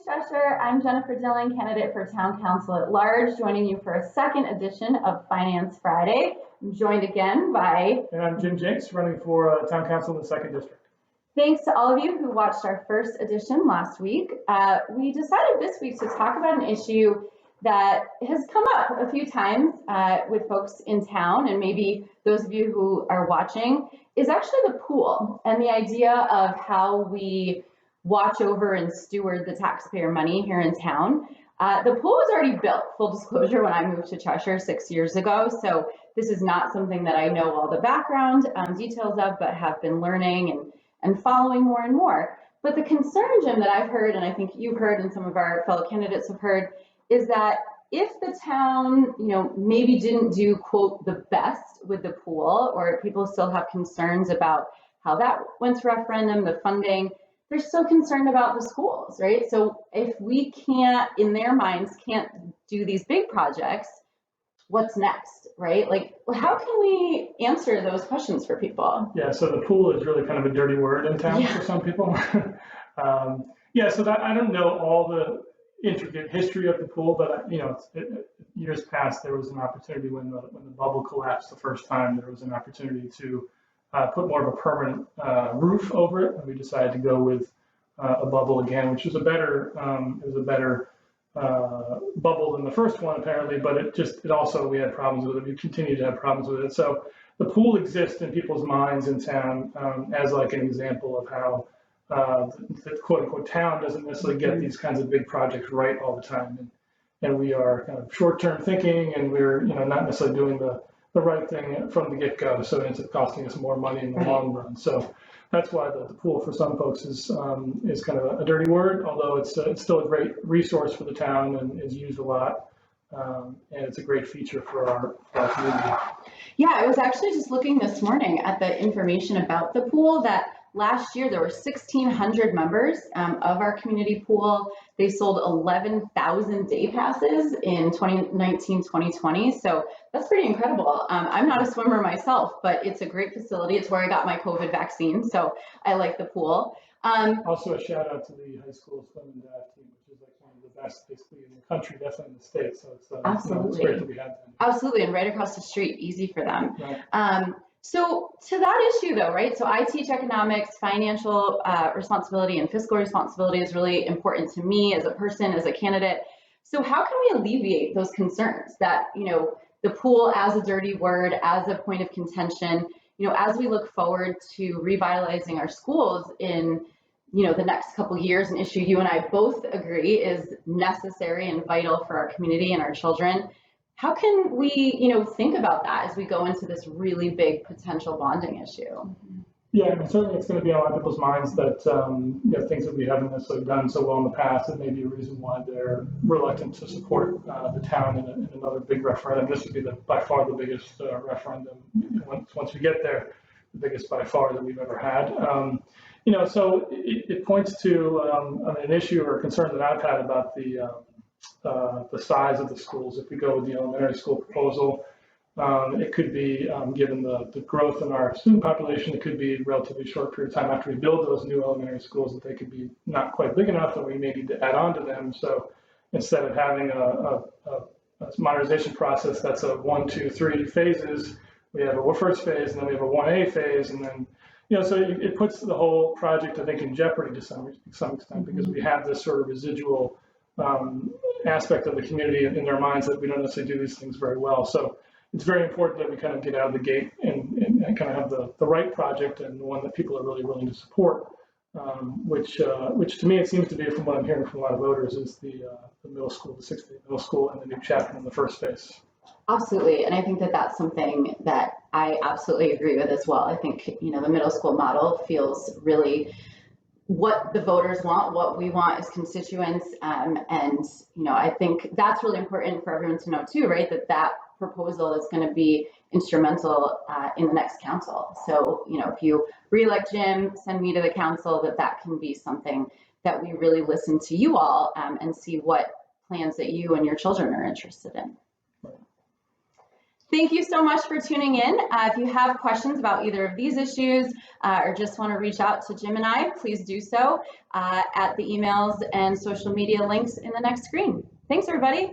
Cheshire. I'm Jennifer Dillon, candidate for Town Council at Large, joining you for a second edition of Finance Friday. I'm joined again by... And I'm Jim Jenks, running for Town Council in the 2nd District. Thanks to all of you who watched our first edition last week. We decided this week to talk about an issue that has come up a few times with folks in town, and maybe those of you who are watching, is actually the pool and the idea of how we watch over and steward the taxpayer money here in town. The pool was already built, full disclosure, when I moved to Cheshire 6 years ago. So this is not something that I know all the background details of, but have been learning and following more and more. But the concern, Jim, that I've heard, and I think you've heard and some of our fellow candidates have heard, is that if the town, maybe didn't do, quote, the best with the pool, or people still have concerns about how that went to referendum, the funding, they're still concerned about the schools, right? So if we can't, in their minds, can't do these big projects, what's next, right? Like, how can we answer those questions for people? Yeah, so the pool is really kind of a dirty word in town for some people. So that, I don't know all the intricate history of the pool, but years past there was an opportunity when the bubble collapsed the first time. There was an opportunity to put more of a permanent roof over it, and we decided to go with a bubble again, which was a better bubble than the first one apparently, but it also, we had problems with it. We continue to have problems with it. So the pool exists in people's minds in town as like an example of how the quote unquote town doesn't necessarily get these kinds of big projects right all the time. And we are kind of short-term thinking, and we're not necessarily doing the right thing from the get-go, so it ends up costing us more money in the long run. So that's why the pool for some folks is kind of a dirty word, although it's still a great resource for the town and is used a lot, and it's a great feature for our community. Yeah, I was actually just looking this morning at the information about the pool that last year there were 1,600 members of our community pool. They sold 11,000 day passes in 2019, 2020. So that's pretty incredible. I'm not a swimmer myself, but it's a great facility. It's where I got my COVID vaccine. So I like the pool. Also a shout out to the high school swim and dive team, which is like one of the best basically in the country, definitely in the States. So it's great that we have them. Absolutely, and right across the street, easy for them. Right. So to that issue though, right? So I teach economics, financial responsibility and fiscal responsibility is really important to me as a person, as a candidate. So how can we alleviate those concerns that, the pool as a dirty word, as a point of contention, as we look forward to revitalizing our schools in, the next couple of years, an issue you and I both agree is necessary and vital for our community and our children. How can we, think about that as we go into this really big potential bonding issue? Yeah, and certainly it's going to be on a lot of people's minds that things that we haven't necessarily done so well in the past, and maybe a reason why they're reluctant to support the town in another big referendum. This would be by far the biggest referendum once we get there, the biggest by far that we've ever had. So it points to an issue or a concern that I've had about the size of the schools. If we go with the elementary school proposal, it could be, given the growth in our student population, it could be a relatively short period of time after we build those new elementary schools that they could be not quite big enough and we may need to add on to them. So instead of having a modernization process that's a 1, 2, 3 phases, we have a first phase and then we have a 1A phase, and then so it puts the whole project, I think, in jeopardy to some extent, because we have this sort of residual aspect of the community in their minds that we don't necessarily do these things very well. So it's very important that we kind of get out of the gate and kind of have the right project and the one that people are really willing to support, which to me it seems to be, from what I'm hearing from a lot of voters, is the middle school, the 6th grade middle school, and the new chapter in the first phase. Absolutely, and I think that that's something that I absolutely agree with as well. I think the middle school model feels really what the voters want, what we want as constituents, and I think that's really important for everyone to know too, right? That proposal is going to be instrumental in the next council. So if you re-elect Jim, send me to the council, that can be something that we really listen to you all and see what plans that you and your children are interested in. Thank you so much for tuning in. If you have questions about either of these issues or just want to reach out to Jim and I, please do so at the emails and social media links in the next screen. Thanks, everybody.